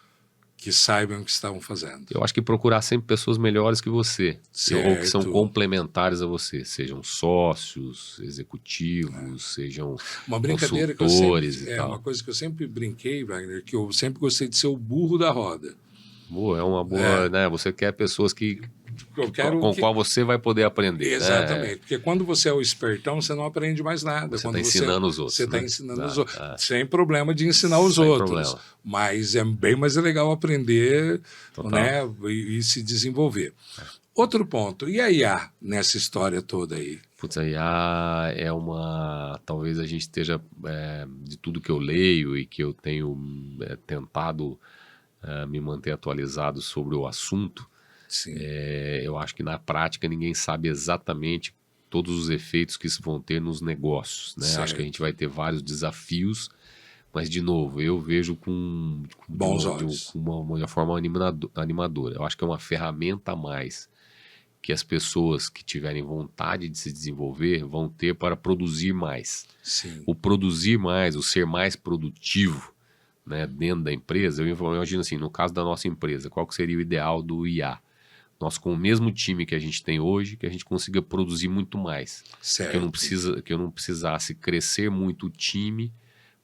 que saibam o que estavam fazendo. Eu acho que procurar sempre pessoas melhores que você, Certo. ou que são complementares a você, sejam sócios, executivos, sejam Uma brincadeira que consultores e tal. uma coisa que eu sempre brinquei, Wagner, que eu sempre gostei de ser o burro da roda. Boa, é uma boa, né? Você quer pessoas com qual você vai poder aprender. Exatamente, né? porque quando você é o espertão, você não aprende mais nada. Você quando está ensinando os outros. Você está né? ensinando os outros. Sem problema de ensinar os Sem outros. problema. Mas é bem mais legal aprender, Total. né, e se desenvolver. Outro ponto, e a IA nessa história toda aí? Putz, a IA é talvez a gente esteja, de tudo que eu leio e que eu tenho tentado me manter atualizado sobre o assunto, Sim. Eu acho que na prática ninguém sabe exatamente todos os efeitos que isso vão ter nos negócios, né? Certo. Acho que a gente vai ter vários desafios, mas de novo, eu vejo Bons olhos. com uma forma animadora. Eu acho que é uma ferramenta a mais que as pessoas que tiverem vontade de se desenvolver vão ter para produzir mais. Sim. O produzir mais, o ser mais produtivo, né, dentro da empresa, eu imagino assim, no caso da nossa empresa, qual que seria o ideal do IA? Nós, com o mesmo time que a gente tem hoje, que a gente consiga produzir muito mais. Certo. Que eu não precisasse crescer muito o time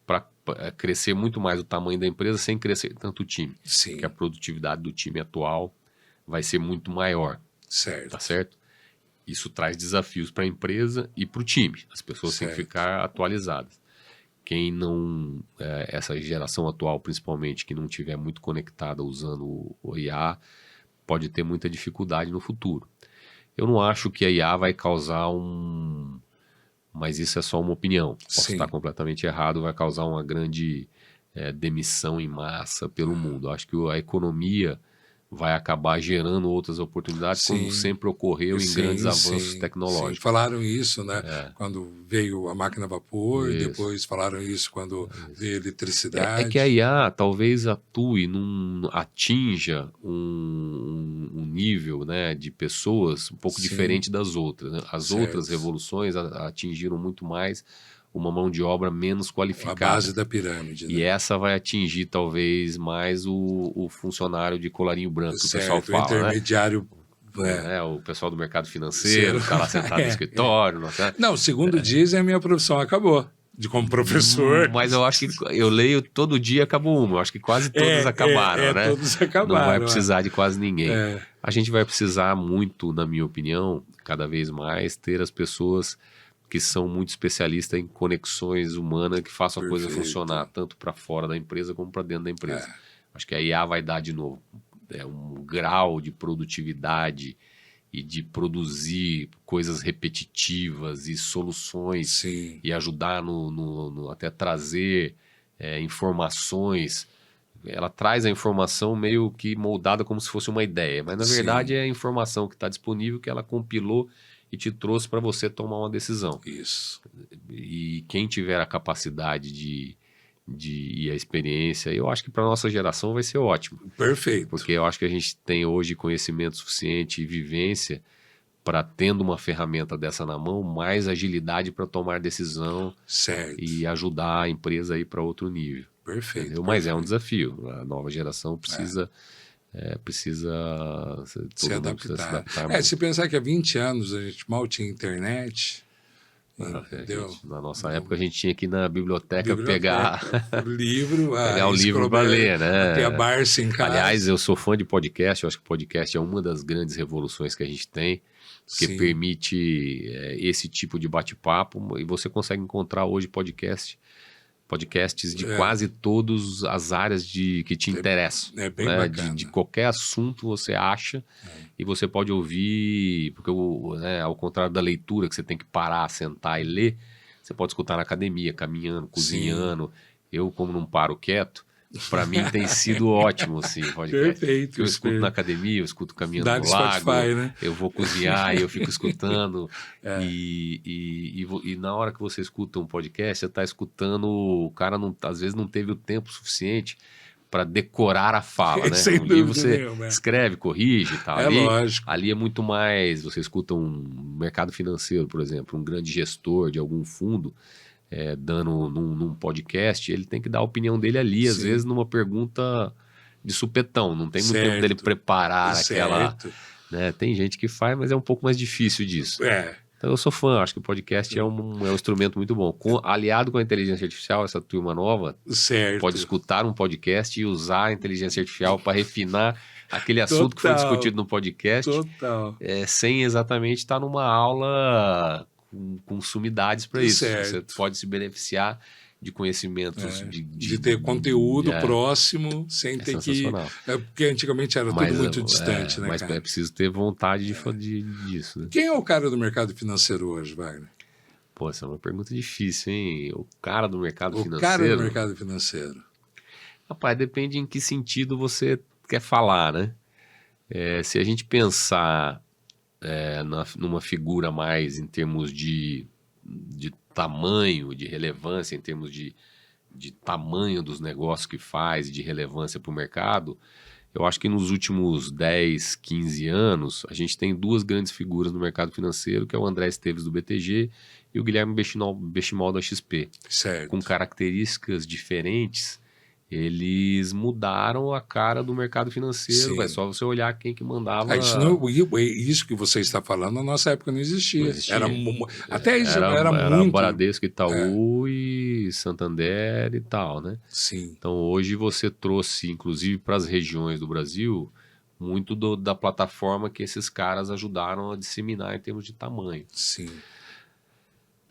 para crescer muito mais o tamanho da empresa sem crescer tanto o time. Sim. Que a produtividade do time atual vai ser muito maior. Certo. Tá certo? Isso traz desafios para a empresa e para o time. As pessoas têm que ficar atualizadas. Quem não, essa geração atual principalmente, que não estiver muito conectada usando o IA, pode ter muita dificuldade no futuro. Eu não acho que a IA vai causar mas isso é só uma opinião. Posso estar completamente errado, vai causar uma grande demissão em massa pelo mundo. Eu acho que a economia vai acabar gerando outras oportunidades, como sempre ocorreu em grandes avanços tecnológicos. Sim. Falaram isso, né? Quando veio a máquina a vapor, depois falaram isso quando veio a eletricidade. É que a IA talvez atinja um nível, né, de pessoas um pouco diferente das outras. Né? As outras revoluções atingiram muito mais uma mão de obra menos qualificada. A base da pirâmide. E essa vai atingir talvez mais o funcionário de colarinho branco, que o pessoal fala. O intermediário né? O pessoal do mercado financeiro está lá sentado no escritório. Não, segundo dizem, a minha profissão acabou. Como professor. Mas eu acho que eu leio todo dia, acabou uma. Eu acho que quase todas acabaram, né? Todos acabaram. Não vai precisar de quase ninguém. A gente vai precisar muito, na minha opinião, cada vez mais, ter as pessoas que são muito especialistas em conexões humanas que façam a coisa funcionar, tanto para fora da empresa como para dentro da empresa. Acho que a IA vai dar, de novo, um grau de produtividade e de produzir coisas repetitivas e soluções. Sim. E ajudar até trazer informações. Ela traz a informação meio que moldada como se fosse uma ideia, mas na verdade é a informação que está disponível que ela compilou e te trouxe para você tomar uma decisão. Isso. E quem tiver a capacidade e a experiência, eu acho que para nossa geração vai ser ótimo. Perfeito. Porque eu acho que a gente tem hoje conhecimento suficiente e vivência para, tendo uma ferramenta dessa na mão, mais agilidade para tomar decisão. Certo. E ajudar a empresa a ir para outro nível. Perfeito. Entendeu? Mas é um desafio. A nova geração precisa se adaptar. Se pensar que há 20 anos a gente mal tinha internet... Na nossa época a gente tinha que ir na biblioteca pegar o livro, pegar o livro para ler, né? Ter a Barça em casa. Aliás, eu sou fã de podcast. Eu acho que podcast é uma das grandes revoluções que a gente tem, que permite esse tipo de bate-papo, e você consegue encontrar hoje podcasts de quase todas as áreas que te interessam. É bem bacana. De qualquer assunto você acha e você pode ouvir, porque ao contrário da leitura, que você tem que parar, sentar e ler, você pode escutar na academia, caminhando, cozinhando. Eu, como não paro quieto, para mim tem sido ótimo, assim, podcast. Perfeito. Eu escuto na academia, eu escuto caminhando no lago, Spotify, né? Eu vou cozinhar e eu fico escutando. E na hora que você escuta um podcast, você está escutando, o cara às vezes não teve o tempo suficiente para decorar a fala, né? Sem dúvida você nenhuma. escreve, corrige e tal. Lógico. Ali é muito mais, você escuta um mercado financeiro, por exemplo, um grande gestor de algum fundo, dando num podcast, ele tem que dar a opinião dele ali, às vezes numa pergunta de supetão, não tem muito tempo dele preparar aquela... Né? Tem gente que faz, mas é um pouco mais difícil disso. Então eu sou fã, acho que o podcast é um instrumento muito bom. Aliado com a inteligência artificial, essa turma nova pode escutar um podcast e usar a inteligência artificial para refinar aquele assunto que foi discutido no podcast, sem exatamente estar numa aula com sumidades para isso. Você pode se beneficiar de conhecimentos de ter conteúdo próximo sem ter que... porque antigamente era tudo muito distante, né, mas cara? É preciso ter vontade disso. Né? Quem é o cara do mercado financeiro hoje, Wagner? Pô, essa é uma pergunta difícil, hein? O cara do mercado financeiro... O cara do mercado financeiro. Rapaz, depende em que sentido você quer falar, né? Se a gente pensar numa figura mais em termos de tamanho, de relevância, em termos de tamanho dos negócios que faz e de relevância para o mercado, eu acho que nos últimos 10, 15 anos, a gente tem duas grandes figuras no mercado financeiro, que é o André Esteves do BTG e o Guilherme Benchimol da XP. Certo. Com características diferentes, eles mudaram a cara do mercado financeiro. É só você olhar quem que mandava... Isso que você está falando, na nossa época não existia. Até isso era muito... Bradesco, Itaú e Santander e tal, né? Sim. Então hoje você trouxe, inclusive para as regiões do Brasil, muito da plataforma que esses caras ajudaram a disseminar em termos de tamanho. Sim.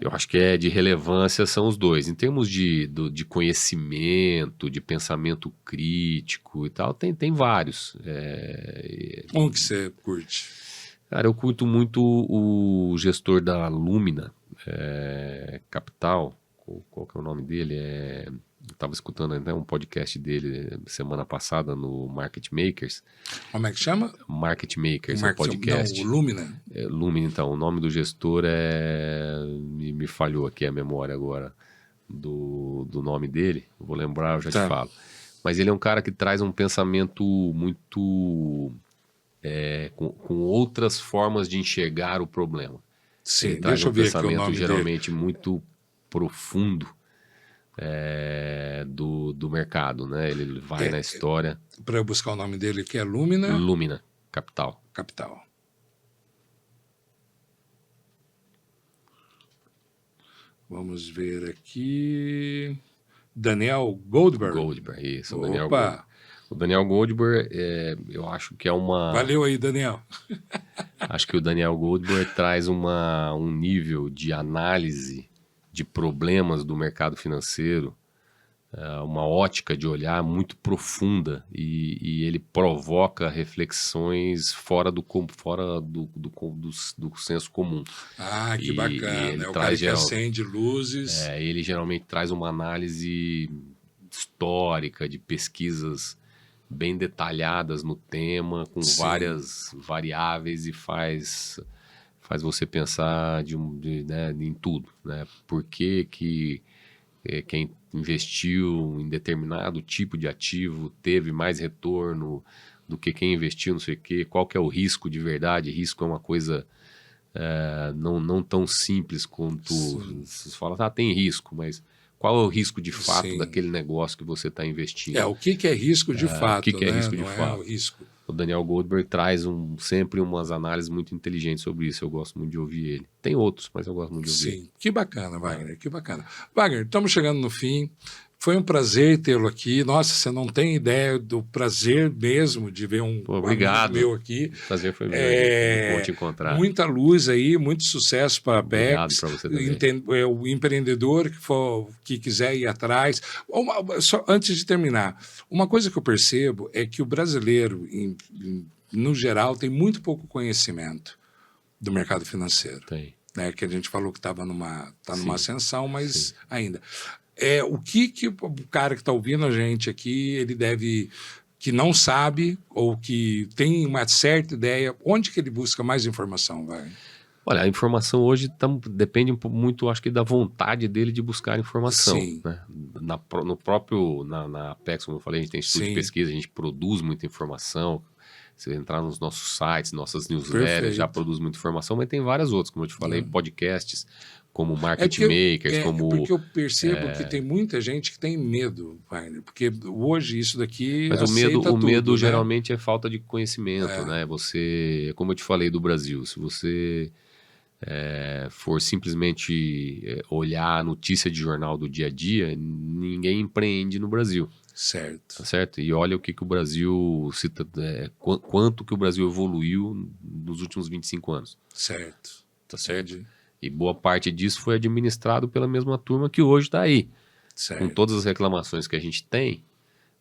Eu acho que de relevância são os dois. Em termos de conhecimento, de pensamento crítico e tal, tem vários. Como que você curte? Cara, eu curto muito o gestor da Lumina Capital. Qual que é o nome dele? Eu estava escutando até um podcast dele semana passada no Market Makers. Como é que chama? Market Makers, o podcast. Não, o Lumina. Lumina, então. O nome do gestor me falhou aqui a memória agora do nome dele. Eu vou lembrar, eu já te falo. Mas ele é um cara que traz um pensamento muito... com outras formas de enxergar o problema. Sim, ele traz deixa eu ver aqui o pensamento nome geralmente dele. muito profundo do mercado, né? Ele vai na história. Para eu buscar o nome dele, que é Lumina. Lumina Capital. Capital. Vamos ver aqui. Daniel Goldberg. Goldberg, isso. Opa! O Daniel Goldberg, eu acho que é uma... Valeu aí, Daniel. Acho que o Daniel Goldberg traz um nível de análise de problemas do mercado financeiro, uma ótica de olhar muito profunda e ele provoca reflexões fora do senso comum. Ah, que E bacana. ele É o traz cara que acende luzes. ele geralmente traz uma análise histórica de pesquisas bem detalhadas no tema, com Sim. várias variáveis e faz você pensar em tudo, né? Por que quem investiu em determinado tipo de ativo teve mais retorno do que quem investiu não sei o quê, qual que é o risco de verdade. Risco é uma coisa não tão simples quanto você fala, tem risco, mas qual é o risco de fato Sim. daquele negócio que você está investindo? O que é risco de fato, o que é né? risco de Não fato? É o risco. O Daniel Goldberg traz sempre umas análises muito inteligentes sobre isso. Eu gosto muito de ouvir ele. Tem outros, mas eu gosto muito de ouvir ele. Sim, que bacana, Wagner, que bacana. Wagner, estamos chegando no fim. Foi um prazer tê-lo aqui. Nossa, você não tem ideia do prazer mesmo de ver obrigado. amigo meu aqui. O prazer foi meu. Muito bom te encontrar. Muita luz aí, muito sucesso para a Obrigado Apex. para você também. O empreendedor que quiser ir atrás. Só antes de terminar, uma coisa que eu percebo é que o brasileiro, no geral, tem muito pouco conhecimento do mercado financeiro. Tem. Né, que a gente falou que estava numa ascensão, mas ainda. O que o cara que está ouvindo a gente aqui, ele deve, que não sabe ou que tem uma certa ideia, onde que ele busca mais informação, vai? Olha, a informação hoje depende muito, acho que, da vontade dele de buscar informação. Sim. Né? Na Apex, como eu falei, a gente tem estudo de pesquisa, a gente produz muita informação. Se entrar nos nossos sites, nossas newsletters, já produz muita informação, mas tem várias outras, como eu te falei, podcasts, como Market Makers, como... Porque eu percebo que tem muita gente que tem medo, Wagner, porque hoje isso daqui Mas o medo geralmente é falta de conhecimento, né? Como eu te falei do Brasil, se você for simplesmente olhar a notícia de jornal do dia a dia, ninguém empreende no Brasil. Certo. Tá certo? E olha o que o Brasil quanto que o Brasil evoluiu nos últimos 25 anos. Certo. Tá certo? E boa parte disso foi administrado pela mesma turma que hoje está aí. Certo. Com todas as reclamações que a gente tem,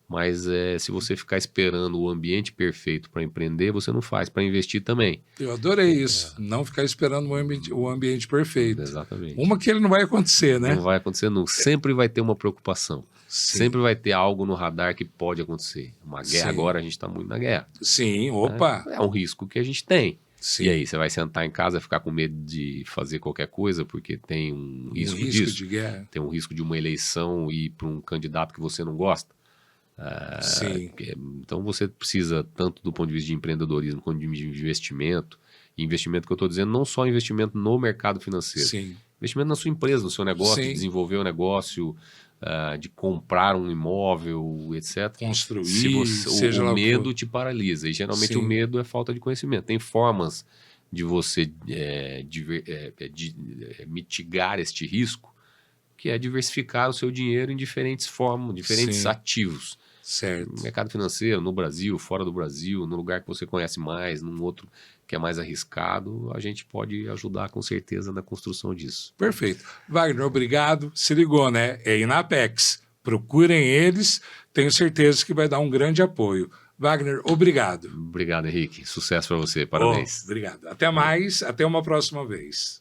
mas se você ficar esperando o ambiente perfeito para empreender, você não faz, para investir também. Eu adorei isso, não ficar esperando o ambiente perfeito. Exatamente. Uma que ele não vai acontecer, né? Não vai acontecer nunca. Sempre vai ter uma preocupação. Sim. Sempre vai ter algo no radar que pode acontecer. Uma guerra, agora a gente está muito na guerra. Sim, opa! É um risco que a gente tem. Sim. E aí, você vai sentar em casa e ficar com medo de fazer qualquer coisa porque tem um risco disso? De guerra. Tem um risco de uma eleição e ir para um candidato que você não gosta? Sim. Então você precisa, tanto do ponto de vista de empreendedorismo quanto de investimento. E investimento que eu estou dizendo, não só investimento no mercado financeiro. Sim. Investimento na sua empresa, no seu negócio, de desenvolver o negócio, de comprar um imóvel, etc. Construir, o medo te paralisa. E geralmente o medo é falta de conhecimento. Tem formas de você mitigar este risco, que é diversificar o seu dinheiro em diferentes formas, diferentes ativos. Certo. No mercado financeiro, no Brasil, fora do Brasil, no lugar que você conhece mais, num outro que é mais arriscado, a gente pode ajudar com certeza na construção disso. Perfeito. Wagner, obrigado. Se ligou, né? É Inapex. Procurem eles, tenho certeza que vai dar um grande apoio. Wagner, obrigado. Obrigado, Henrique. Sucesso para você. Parabéns. Obrigado. Até mais, até uma próxima vez.